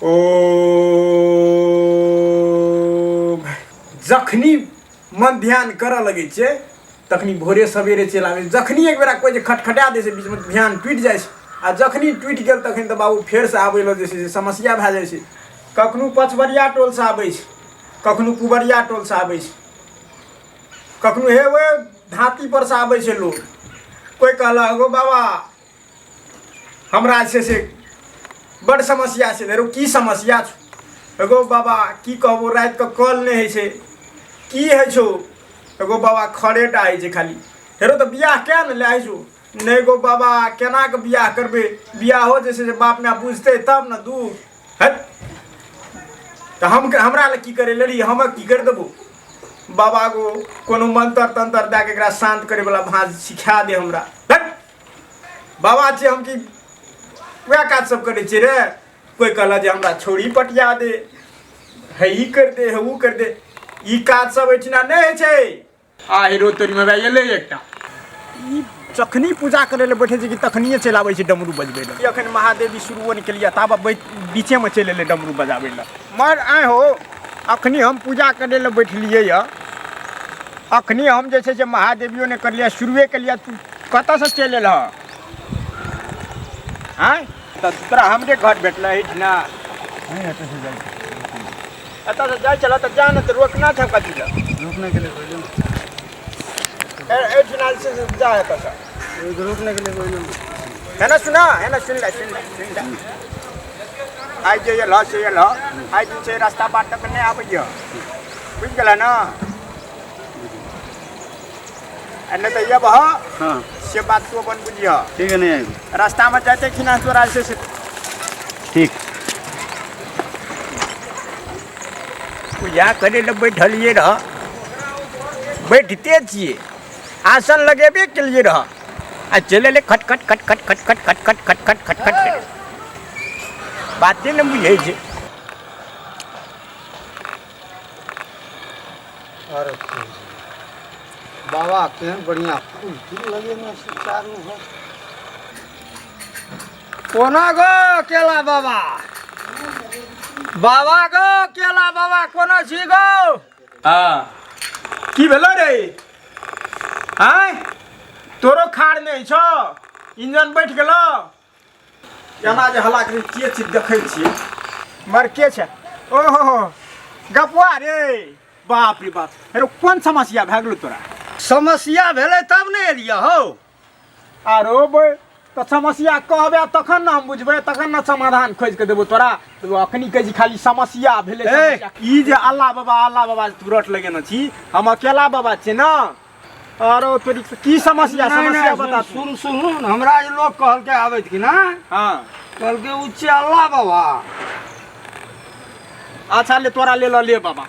ओ जखनी मन ध्यान करऽ लगे छै तखनी भोरे सवेरे चलि आबै। जखनी एक बेरा कोई जे खटखटा दै छै बीचमे ध्यान टूटि जाइ छै आ जखनी टूटि गेल तखन तऽ बाबू फेरसँ आबै लए जे छै से समस्या भए जाइ छै। कखनो पचवरिया टोलसँ आबै छै, कखनो पुबरिया टोलसँ आबै छै, कखनो हे ओए धाती पर से आबै छै लोग। कोई कहलक गो बाबा हमरा जे छै से बड़ समस्या छै। रे की समस्या छौ? एगो बाबा की कहबो रातिके कॉल नहि होइ छै। की होइ छौ? एगो बाबा खड़ेटा होइ छै खाली। हेरो तऽ बियाह क्या ने लै छौ? नहीं गो बाबा केना के बियाह करबै? बियाहो जे छै से बाप माय बुझतै तब ने दुख हट। तऽ हमरा लए की करे लेली? हम की कर देबो? बाबा गो कोनो मंत्र तंत्र दए के एकरा शांत करे वाला भांज सिखा दे हमरा। हट बाबा छै हम की वह काज सब करे छियै रे? कोई कहला जे हमरा छोड़ी पटिया दे, है ई कर दे, है ऊ कर दे। ई काज सब एठिना नहीं होइ छै। आ हीरो तोरी में एलै एकटा ई जखनी पूजा करे ले बैठे छै कि तखनिए चलि आबै छै डमरू बजबै लए। अखन महादेवी शुरुओ नहीं केलिए ताब बीचे में चलि एलै डमरू बजाबै लए। मर आए हो अखनी हम पूजा करे ले बैठलिए य, अखनी हम जे छै से महादेवियो ने करलिए शुरुए केलिए, तू कतऽ से चलि एलह? आँय तऽ तोरा हमरे घर भेटल एहिठिना? एतऽ से जाइ छल तऽ जा ने, तऽ रोकना था कथी लए? रुकने के लिए बोलो। एहिठिना से जा एतऽ से रुकने के लिए बोलो। है ना सुना, है ना सुन ले। आइ जे एलह से एलह, आइ दिन से रास्ता बाट तक नहीं आबैया, बुझ गेल ना? नहीं तो ये बह हाँ से बात तू अपन बुझिया। ठीक है, नहीं आएगी। रास्ता में जाते कि ना तोरा से ठीक पूजा करे ले बैठलिए रह, बैठते छिए, आसन लगेबे के लिए रह आ चले ले खट खट खट खट खट खट खट खट खट खट खट खट बातें न बुझे छै। अरे बाबा केहन बढ़िया फूल लगे ना चारू हो। कोना गो केला बाबा, बाबा गो केला बाबा कोना छी गो? हाँ की भेलो रे? आय तोरो खाड़ नहीं छो? इंजन बैठ गेलो? केना जे हल्ला करे के छी देखै छी। मर के छै? ओहो गपुआ रे, बाप रे बाप। अरे कोन समस्या भए गेलो तोरा? समस्या भेलै तब ने एलिया हो। आरो बे तो समस्या कहबे तखन ना हम बुझबे, तखन ना समाधान खोज के देबो तोरा। तो अखनी कह जी खाली समस्या भेले समस्या। ई जे अल्लाह बाबा तुरंत लगेना छी, हम अकेला बाबा छी ना। आरो तोरी की समस्या? समस्या बता। सुन सुन, हमरा जे लोग कहल के आबैत कि ना, हाँ कहल के उच्च अल्लाह बाबा। अच्छा ले तोरा ले ले बाबा।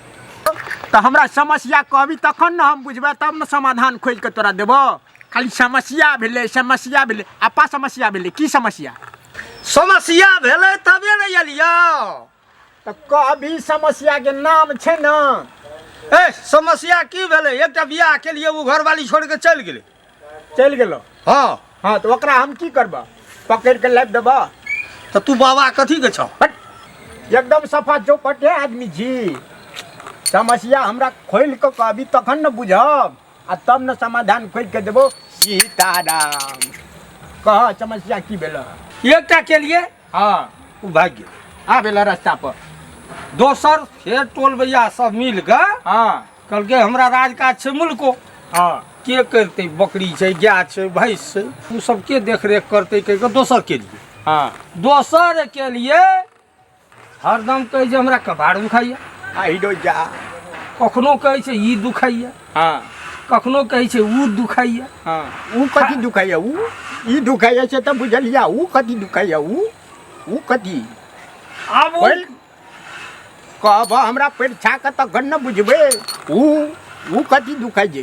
तो हमरा समस्या कहबी तखन ना हम बुझबे, तब ना समाधान खोज के तोरा देबो। खाली समस्या भेले समस्या भेले, आपा समस्या भेले की समस्या? समस्या भेलै तबे ने एलिया। तो कहबी समस्या के नाम छै ना। ए समस्या की भेलै? एकटा बियाह के लिए वो घरवाली छोड़ के चल गेलै। चल गेलो? हाँ हाँ तो ओकरा हम की करबा? पकड़ के लाइब देबा? तो तू बाबा कथी के छौ? हट एकदम सफा चौपटे आदमी छी। समस्या हमरा खोल के कहबी तखन न बुझब, आ तब न समाधान खोज के देबो। सीताराम कह समस्या की भेल? एकटा के लिए हाँ वो भाग गेल। आ भेल रास्ता पर दोसर फेर टोल भैया सब मिल के हाँ कहल के हमरा राजकाज छै मुल्को, हाँ के करते? बकरी छै, गाय छै, भैंस छै, उ सब के देख रेख करते? कह के दोसर के लिए, हाँ दोसर के लिए हरदम कहे जे हमरा कबाड़ दुखाइया, आइडो जा। कखनो कहे छै ई दुखाइया, हाँ कखनो कहे छै ऊ दुखाइया। हाँ ऊ कथी दुखाइया? ऊ ई दुखाइया से तो बुझलिया। ऊ कथी दुखाइया? ऊ कथी? आब बोल कहब हमरा परीक्षा के तखन न बुझबे। ऊ कथी दुखाइ छै?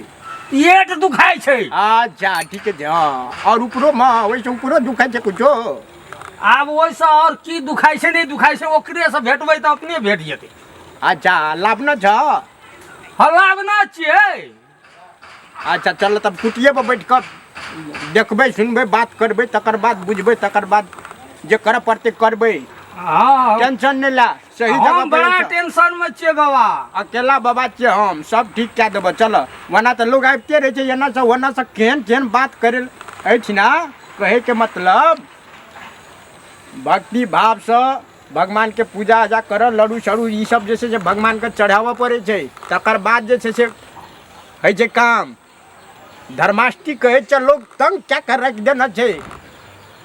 पेट दुखाइ छै। अच्छा ठीक है। हाँ और ऊपरो में वैसे ऊपरो दुखाइ छै कुछो? आब ओइसे और की दुखाइ छै नहीं दुखाइ छै ओकरे से भेटबै त अपने भेट जेतै। अच्छा लाभ न छ? हलावना छियै। अच्छा चल तब कुटिये पर बैठ कर देखबै सुनबै बात करबै, तकर बाद बुझबै, तकर बाद जे करऽ पड़तै करबै। हाँ टेंशन नहीं ला, सही जगह हम पे बड़ा चल। टेंशन में छियै बाबा। अकेला बाबा छे हम सब ठीक कए देबो चल, वरना तो लोग आबिते रहे छै एना से ओना से केहन केहन बात करे अछि ना। कहे के मतलब भक्ति भाव से भगवान के पूजा उजा कर, लड्डू शड्डू ई सब जे छै से भगवान के चढ़ाबऽ पड़े छै, तकर बाद जे छै से होइ छै काम। धर्माष्टमी कहे छै लोग तंग क्या कर रख देना छै,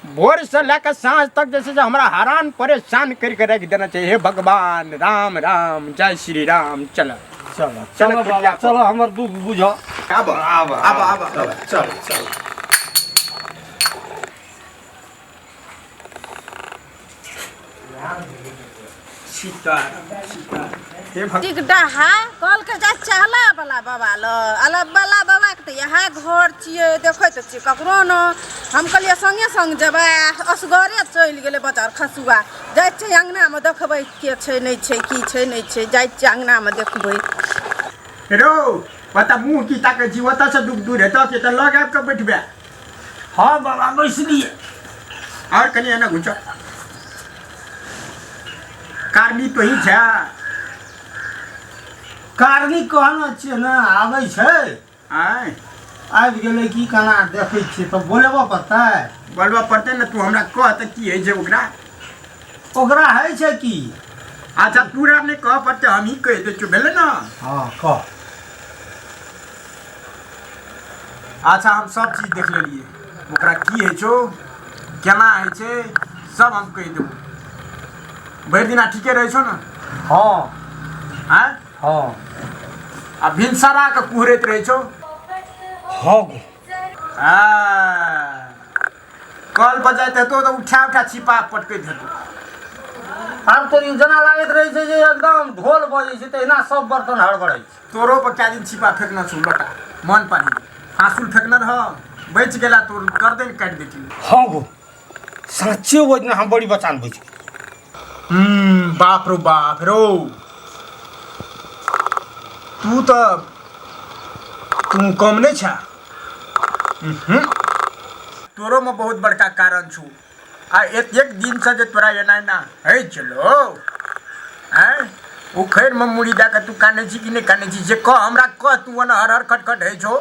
भोर से लेकर सांझ तक जैसे हमरा हैरान परेशान करके रख देना चाहिए। हे भगवान राम राम, जय श्री राम। चल चलो चलो बाबा, चलो हमर दुख बुझो। आब आब आब आब चल चल। हे भगवान टिकटा है कल के जा चाहला वाला बाबा ल अला वाला बाबा के त यहाँ घर छिए, देखै त छी ककरो न। हम कहलिए संगे संग जेबै, असगरे चलि गेलै बजार खसुआ। जाइ छै अंगना में देखबै के छै नहीं छै, की छै नहीं छै, जाइ छै अंगना में देखबै। रो पता मुंह की ताके जी ओतऽ से दुख दूर हेतौ के त लग आब के बैठबे। हाँ बाबा बैसलिए। और कनी एना घुच कारनी तो ही छै। कारनी कहना छियै ना आबै छै, आय आबि गेलै की केना देखै छियै तऽ बोलेबऽ पड़तै। बोलबा पड़तै ना, तू हमरा कह त की है छै ओकरा। ओकरा होइ छै की? अच्छा पूरा नहीं कह पड़ते, हम ही कह दे भेले ना। हाँ कह। अच्छा हम सब चीज देख लेलिए, ओकरा की है छो, केना है छै, सब हम कह देबो। भरि दिना ठीके रहै छौ ना? हाँ आय हाँ आ भिनसरा के कुहरैत रहै छौ। हाँ आ कल बजाइत हेतौ तऽ उठा उठा छिपा पटकैत हेतौ। आब तो जेना लागैत रहै छै जे एकदम ढोल बजै छै तहिना सब बर्तन हड़बड़ै छै। तोरो पर क्या दिन छिपा फेंकना छौ लोटा मन पानी, फांसुल फेंकना रह, बच गेला तोर गर्दन काट देती। हाँ गो साँचे वो दिन हम बड़ी बचान बुझ गए। बाप रो बाप रो, तू तो तू कम नहीं छा। तोरो में बहुत बड़का कारण छू। आ एक दिन से जे तोरा एना एना है चलो हैं उखैर में मुड़ी दे के तू काने छी कि नहीं काने छी जे कह हमरा कह। तू ओना हर हर खटखट है छो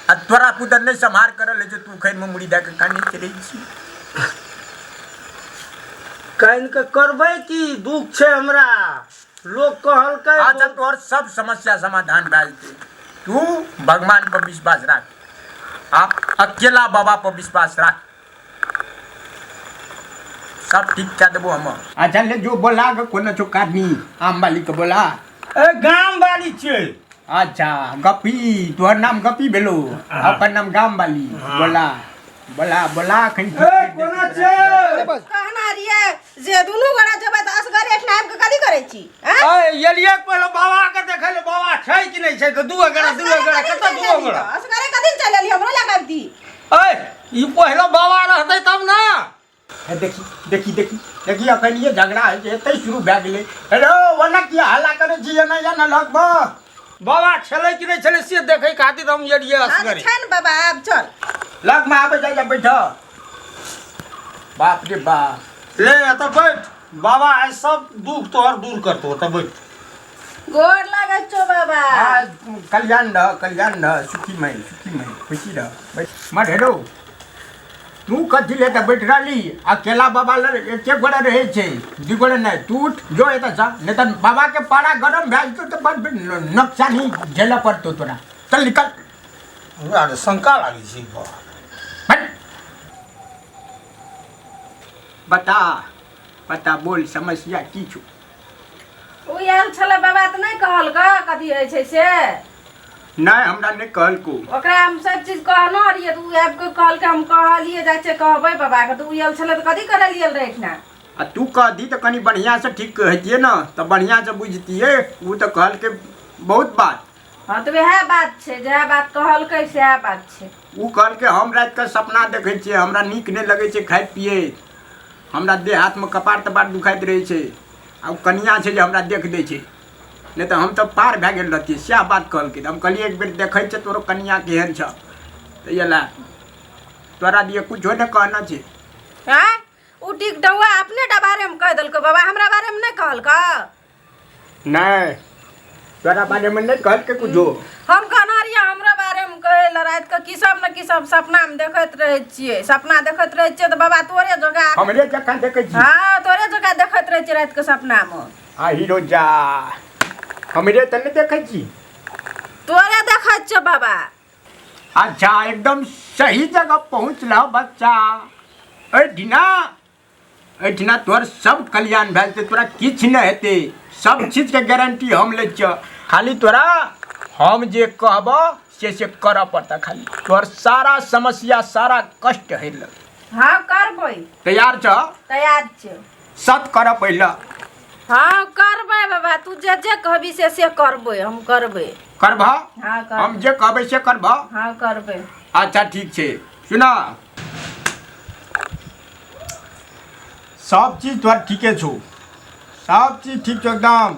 आ तोरा पुदर नहीं संभार करल है, तू उखैर में मुड़ी दे के काने रही छी। कान के करबै की दुख छै हमरा, लोग कहलकै। अच्छा तोहर सब समस्या समाधान भए जेतै, तू भगवान पर विश्वास राख, आप अकेला बाबा पर विश्वास राख, सब ठीक कर देबो हम। अच्छा ले जो बोला कोना छो कारनी आम वाली के बोला। ए गाम वाली छै। अच्छा गपी, तोहर नाम गपी भेलो, अपन नाम गाम वाली। बोला बोला बोला खन कोना छै? कहना रिये जे दुनू गोरा जेबै त असगरे नाम के कथी करै छी? हैं ए एलिए पहिले बाबा के देखै ले, बाबा छै कि नहीं छै? दुगो गड़ा कतऽ दुगो गड़ा? असगरे कथी चल एली, हमरो लगा दी। ए ई पहिले बाबा रहतै तब ना। देखी देखी देखी देखी अखन ये झगड़ा है जे एतै शुरू भए गेलै। हेलो ओना की हल्ला करै छी एना या ना लगबो? बाबा छलै कि नहीं छलै से देखै खातिर हम एलिए हां असगरे। छै न बाबा, आब चल लग में आबे जा बैठ। बाप रे बाप, ले एतऽ बैठ, बाबा आइ सब दुख तोहर दूर करतो। एतऽ बैठ। गोर लागै छौ बाबा। कल्याण रह सुखी मई खुशी रह बैठ मत। हेलो तू कथी लेके बैठ रही? अकेला बाबा एक गोड़ा रहे छे, दू गोड़ा नहीं। तू उठ जो एतऽ जा, नहीं तो बाबा के पारा गरम भए जेतौ तो बड़ नुकसानी झेलऽ पड़तौ तोरा। चल निकल। हमरा तऽ शंका लागै छै बाबा। हट बता बता, बोल समस्या की छौ? उ आयल छले बाबा त नहीं कहल ग कथी होइ छै से? नहीं हमरा नहीं कहलको। ओकरा हम सब चीज कहनो रहिए त उ आबि के कहल के हम कहलिए जाइ छै कहबै बाबा के। त उ आयल छले त कथी करे लिए रहना? आ तू कह दी तो कनी बढ़िया से ठीक कहतिए ना, तो बढ़िया से बुझतिए। वो तो कहल के बहुत बात। हाँ तो वह बात छै, जह बात कहलकै सएह बात छै। वो कहल के हम रात के सपना देखे छिए, हमरा नीक नहीं लगे छै खाए पिए, हमरा देह हाथ में कपार तपार दुखाइत रहे छै। आ कनिया छै जे हमरा देख दै छै, नहीं तो हम तो पार भए गेल रहतिए। सएह बात कहल के। हम कहलिए एक बेर देखे छै तोरो कनिया केहन छ, तो ये ला तोरा दिए कुछ नहीं कहना छै। हैं उ टिक डौआ अपने बारे में कह देलको बाबा, हमरा बारे में नहीं कहलका। नहीं तोरा बारे में नहीं कहल के कुछो। हम कहना रहिए हमरा बारे में कहे रात के किसब न किसब सपना में देखत रहे छिए, सपना देखत रहे छिए तो बाबा तोरे जगह हमरे जखा देखे छी। हाँ तोरे जगह देखत रहे छिए रात के सपना में। आ हीरो जा हमरे त नहीं देखे छी, तोरे देखत छ बाबा। अच्छा एकदम सही जगह पहुँचल बच्चा। एठिना तोहर सब कल्याण भेल ते, तोरा किछ नहीं हेते, सब चीज के गारंटी हम ले छ। खाली तोरा हम जे कहब से कर पड़ता। खाली तोहर सारा समस्या सारा कष्ट हल। हाँ करबै। तैयार छ? तैयार छ। सत कर पहले। हाँ करबै बाबा, तू जे कहबी से करबै, हम करबै। करब? हाँ करबै। हम जे कहबै से करब? हाँ करबै। अच्छा ठीक छै, सुना सब चीज तोहर ठीके छौ, सब चीज ठीक छौ एकदम,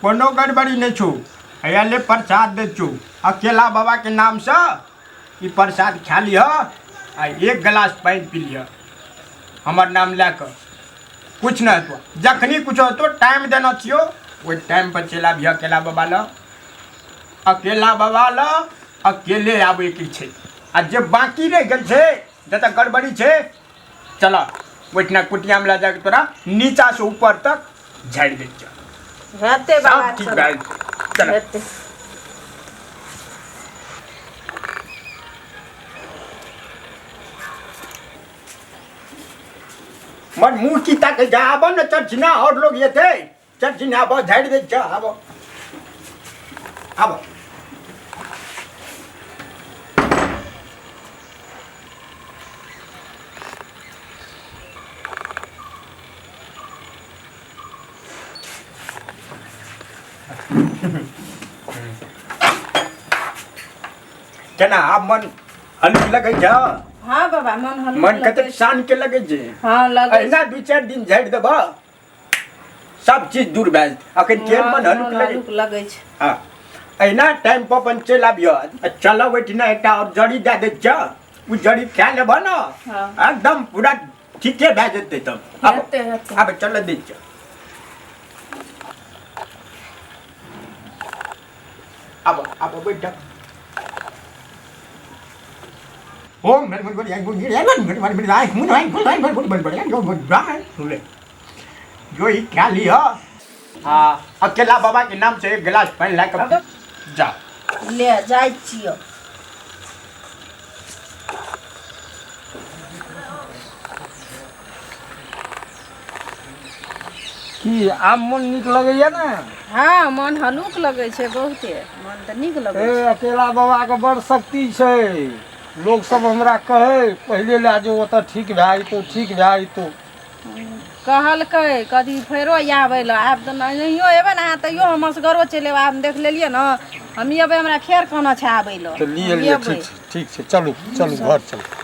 कोनो गड़बड़ी नहीं छौ। हैया ले प्रसाद दे छौ, अकेला बाबा के नाम से ई प्रसाद खा लिह आ 1 गिलास पानी पी लिह हमर नाम लै कर। कुछ नहीं तो जखनी कुछ हो तो टाइम देना छियो, ओहि टाइम पर चला भी अकेला बाबा ल। अकेला बाबा ल अकेले आबे के छै। आ जे बाकी रह गेल छै जतऽ गड़बड़ी छै, चला ओइठना कुटिया में ला जाके तोरा नीचा से ऊपर तक झाड़ दे छ। हेते बाबा, सब ठीक भेल। चल हेते। मन मुंह की ताके जा, आबो न चर्चिना और लोग ये थे, चर्चिना आबो झाड़ दे छ। आबो आबो केना आब मन हल्लुक लगे छ? हाँ बाबा मन हल्लुक मन लगे कते शान के लगे छै। हाँ लगे अहिना 2-4 दिन झाड़ देब सब चीज दूर भए जेतै। अखन केहन मन हल्लुक लगे छै। हाँ अहिना टाइम पर अपन चलि आबिय। चलब ओहिठिना एकटा और जड़ी दए दै छ, उ जड़ी खा लेब न हाँ। एकदम पूरा ठीके भए जेतै। तब हेते हेते। आब चल दै छ। आब बैठ। ओम जो ही क्या लिया अकेला बाबा के नाम से 1 गिलास पानी ला कर जा। ले जाय छियो। की आब मन नीक लगैया ने? हाँ मन हल्लुक लगे छै बहुते, मन तऽ नीक लगे ए छै। अकेला बाबा के बड़ शक्ति छै। लोग सब हमरा कहे पहले ला जो ओतऽ ठीक भए जेतौ, ठीक भए जेतौ। कहलकै कथी फेरो आबै लए, आब तऽ नहियो एबै ने अहाँ तैयो हम असगरो चलि एबै। आब देख लेलियै ने हम एबै, हमरा फेर कहना छै आबै लए। तो लिए लिए ठीक छै, चलू चलू घर चलू।